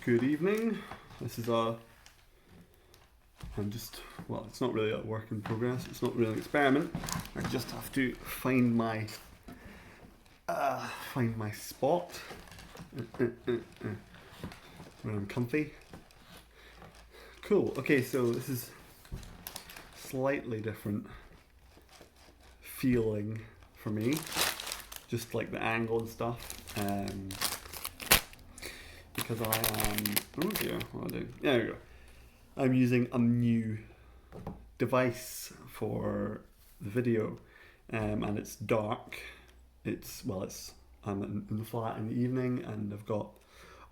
Good evening. This is it's not really a work in progress. It's not really an experiment. I just have to find my spot where I'm comfy. Cool. Okay, so this is slightly different feeling for me, just like the angle and stuff. Because I am, oh dear, what am I doing? There we go. I'm using a new device for the video, and it's dark. I'm in the flat in the evening, and I've got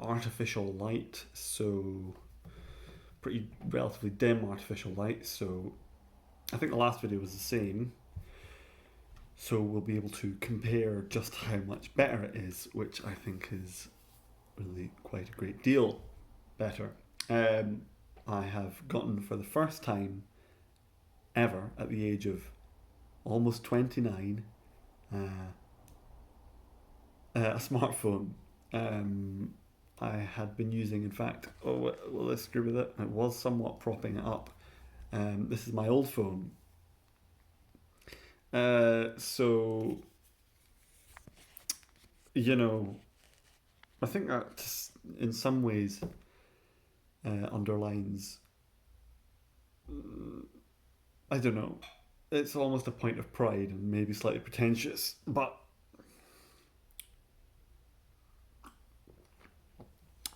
artificial light, so pretty relatively dim artificial light. So I think the last video was the same. So we'll be able to compare just how much better it is, which I think is really quite a great deal better. I have gotten for the first time ever at the age of almost 29 a smartphone. I had been using, in fact, let's screw with it. It was somewhat propping it up. This is my old phone. So, I think that in some ways underlines, I don't know, it's almost a point of pride and maybe slightly pretentious, but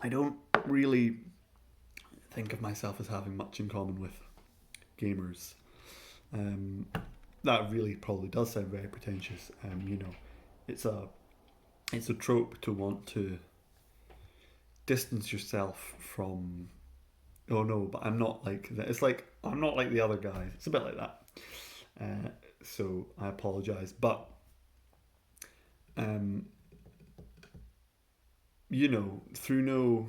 I don't really think of myself as having much in common with gamers. That really probably does sound very pretentious. It's a trope to want to distance yourself from, oh no, but I'm not like that. It's like, I'm not like the other guys. It's a bit like that. So I apologize, but through no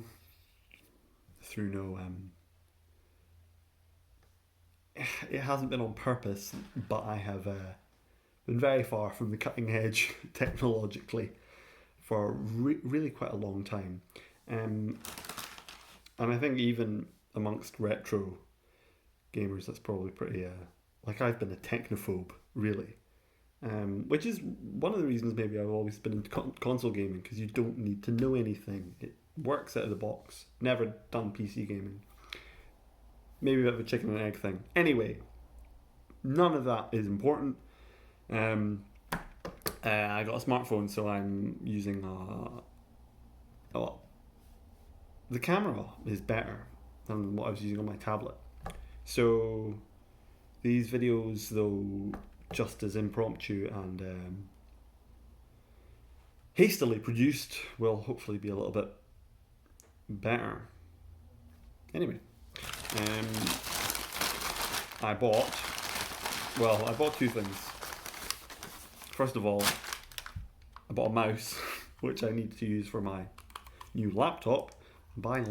it hasn't been on purpose, but I have been very far from the cutting edge technologically for really quite a long time. And I think even amongst retro gamers, that's probably pretty, I've been a technophobe, really. Which is one of the reasons maybe I've always been into console gaming, because you don't need to know anything. It works out of the box. Never done PC gaming. Maybe a bit of a chicken and egg thing. Anyway, none of that is important. I got a smartphone, so I'm using the camera is better than what I was using on my tablet. So these videos, though just as impromptu and hastily produced, will hopefully be a little bit better. Anyway, I bought two things. First of all, I bought a mouse, which I need to use for my new laptop. I'm buying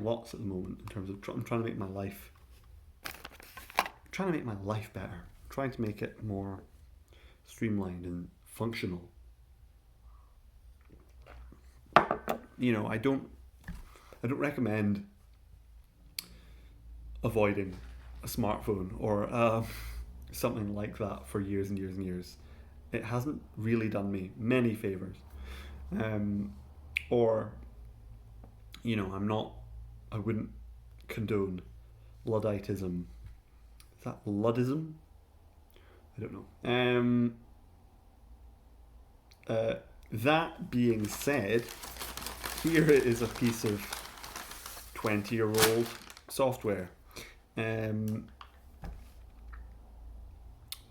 lots at the moment in terms of I'm trying to make my life better. I'm trying to make it more streamlined and functional. I don't recommend avoiding a smartphone or something like that for years and years and years. It hasn't really done me many favors. I wouldn't condone Ludditism. Is that Luddism? I don't know. That being said, here is a piece of 20-year-old software.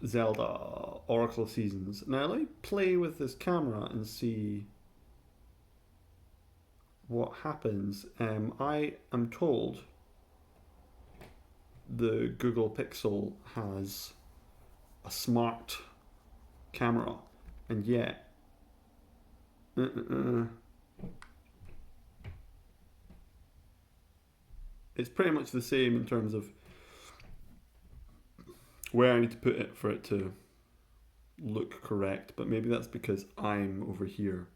Zelda Oracle Seasons. Now let me play with this camera and see what happens. I am told the Google Pixel has a smart camera, and yet it's pretty much the same in terms of where I need to put it for it to look correct, but maybe that's because I'm over here.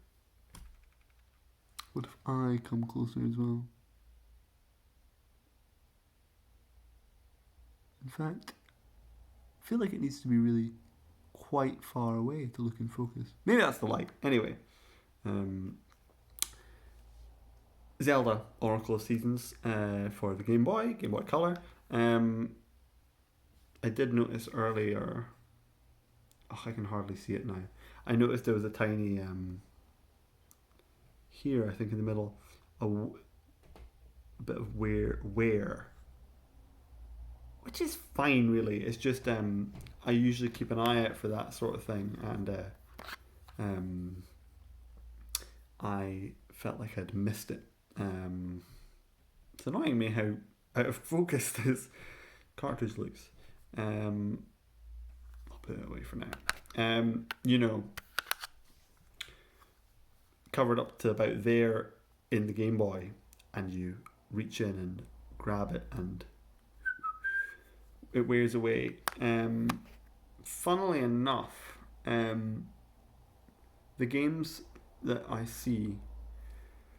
What if I come closer as well? In fact, I feel like it needs to be really quite far away to look in focus. Maybe that's the light. Anyway, um, Zelda Oracle of Seasons for the Game Boy Color. I did notice earlier. Oh, I can hardly see it now. I noticed there was a tiny here. I think in the middle, a bit of wear, which is fine, really. It's just I usually keep an eye out for that sort of thing, and I felt like I'd missed it. It's annoying me how out of focus this cartridge looks. I'll put it away for now. Covered up to about there in the Game Boy, and you reach in and grab it, and it wears away. Funnily enough, the games that I see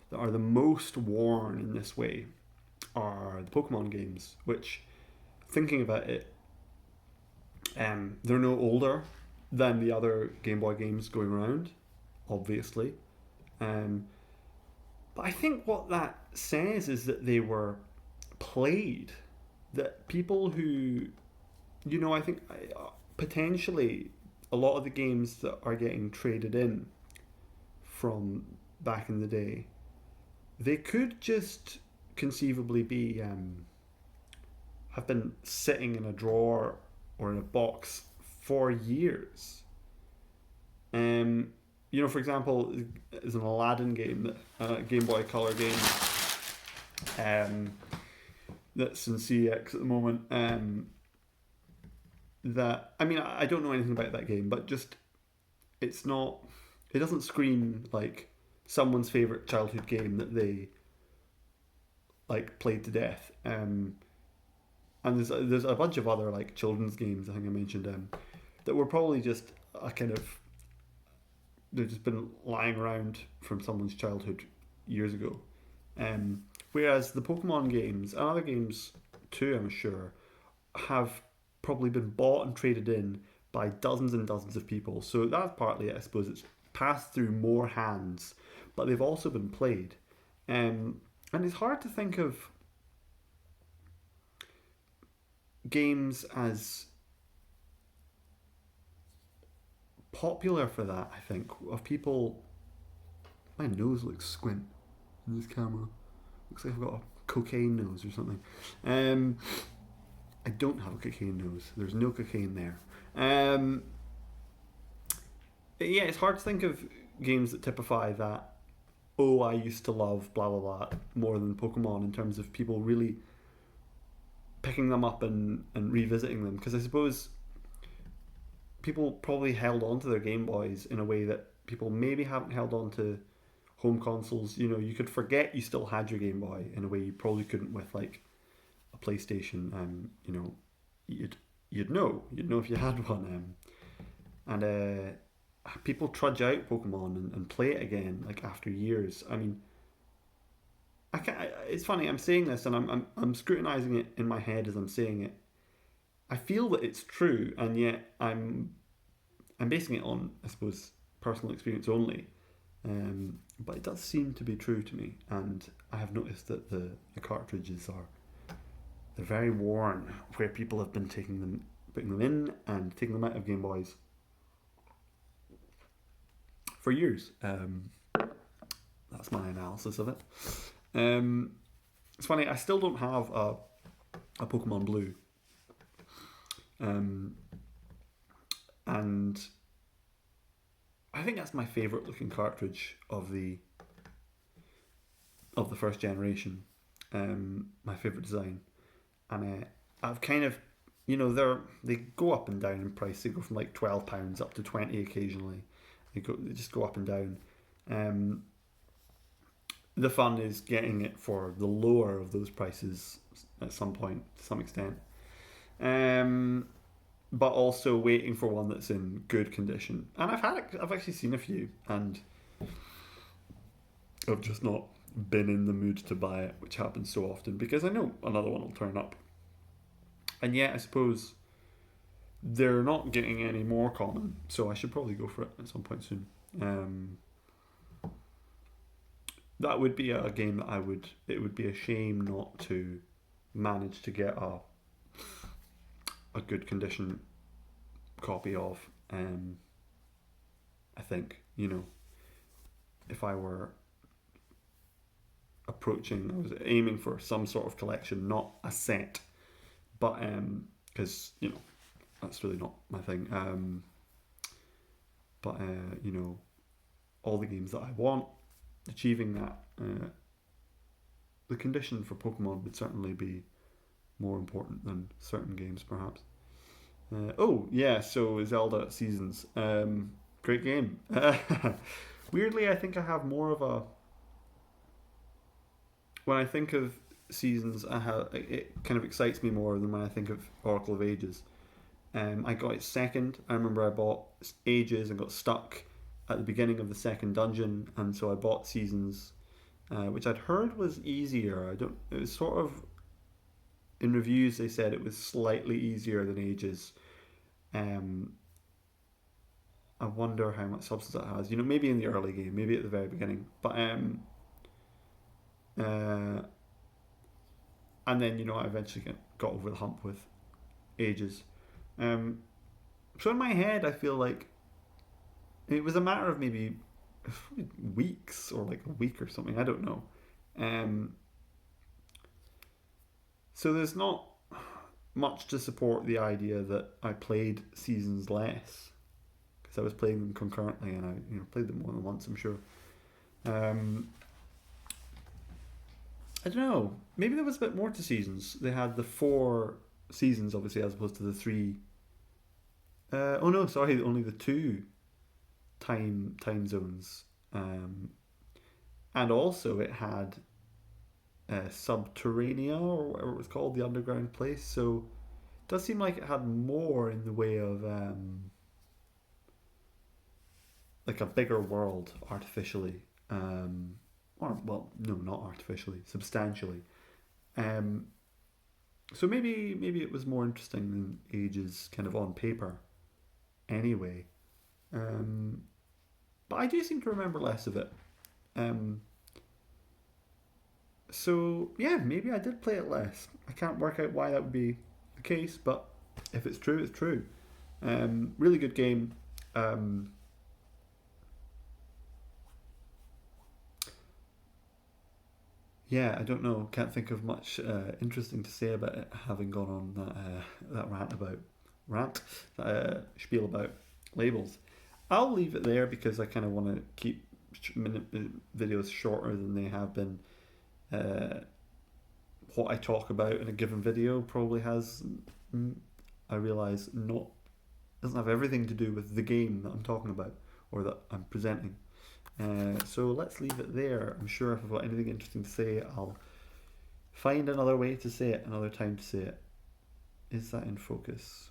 that are the most worn in this way are the Pokemon games, which, thinking about it, they're no older than the other Game Boy games going around, obviously. But I think what that says is that they were played. That people who, I think potentially a lot of the games that are getting traded in from back in the day, they could just conceivably be have been sitting in a drawer or in a box for years. For example, there's an Aladdin game, Game Boy Color game, that's in CX at the moment. I don't know anything about that game, but just it doesn't scream like someone's favorite childhood game that they like played to death. And there's a bunch of other like children's games I think I mentioned that were probably just a kind of, they've just been lying around from someone's childhood years ago. Whereas the Pokemon games and other games too, I'm sure, have probably been bought and traded in by dozens and dozens of people. So that's partly it, I suppose. It's passed through more hands, but they've also been played. And it's hard to think of games as popular for that, I think, of people. My nose looks squint in this camera. Looks like I've got a cocaine nose or something. I don't have a cocaine nose. There's no cocaine there. Yeah, it's hard to think of games that typify that. Oh, I used to love blah blah blah more than Pokemon, in terms of people really picking them up and revisiting them. Because I suppose people probably held on to their Game Boys in a way that people maybe haven't held on to home consoles. You could forget you still had your Game Boy in a way you probably couldn't with like a PlayStation. You'd know if you had one. And people trudge out Pokemon and play it again like after years. I mean, it's funny. I'm saying this and I'm scrutinizing it in my head as I'm saying it. I feel that it's true, and yet I'm basing it on, I suppose, personal experience only. But it does seem to be true to me, and I have noticed that the cartridges they're very worn, where people have been putting them in and taking them out of Game Boys for years. That's my analysis of it. It's funny, I still don't have a Pokemon Blue. And I think that's my favourite looking cartridge of the first generation. My favourite design, and I've kind of, they go up and down in price. They go from like £12 up to 20 occasionally. They just go up and down. The fun is getting it for the lower of those prices at some point, to some extent. But also waiting for one that's in good condition. And I've actually seen a few, and I've just not been in the mood to buy it, which happens so often because I know another one will turn up. And yet, I suppose they're not getting any more common, so I should probably go for it at some point soon. Um, that would be a game that I would. It would be a shame not to manage to get a good condition copy of. I think, if I were approaching, I was aiming for some sort of collection, not a set, but because that's really not my thing. But all the games that I want, achieving that, the condition for Pokemon would certainly be more important than certain games, perhaps. Oh yeah, so Zelda Seasons, great game. Weirdly, I think I have more of a when I think of Seasons, I have it kind of excites me more than when I think of Oracle of Ages. I got it second. I remember I bought Ages and got stuck at the beginning of the second dungeon, and so I bought Seasons, which I'd heard was easier. I don't. It was sort of in reviews they said it was slightly easier than Ages. Um, I wonder how much substance that has. Maybe in the early game, maybe at the very beginning, but uh, and then I eventually got over the hump with Ages. Um, so in my head, I feel like it was a matter of maybe weeks or like a week or something. I don't know. Um, so there's not much to support the idea that I played Seasons less because I was playing them concurrently and I played them more than once. I'm sure. Um, I don't know. Maybe there was a bit more to Seasons. They had the 4 seasons, obviously, as opposed to the 3. Oh no, sorry, only the 2 time zones. And also it had Subterranea or whatever it was called, the underground place. So it does seem like it had more in the way of like a bigger world artificially. Or well, no, not artificially, substantially. Um, so maybe it was more interesting than Ages kind of on paper anyway. Um, but I do seem to remember less of it. Um, so yeah, maybe I did play it less. I can't work out why that would be the case, but if it's true, it's true. Really good game. Um, yeah, I don't know. Can't think of much interesting to say about it, having gone on that rant spiel about labels. I'll leave it there because I kind of want to keep videos shorter than they have been. Uh, what I talk about in a given video probably has, mm, I realise, not doesn't have everything to do with the game that I'm talking about or that I'm presenting. So let's leave it there. I'm sure if I've got anything interesting to say, I'll find another way to say it, another time to say it. Is that in focus?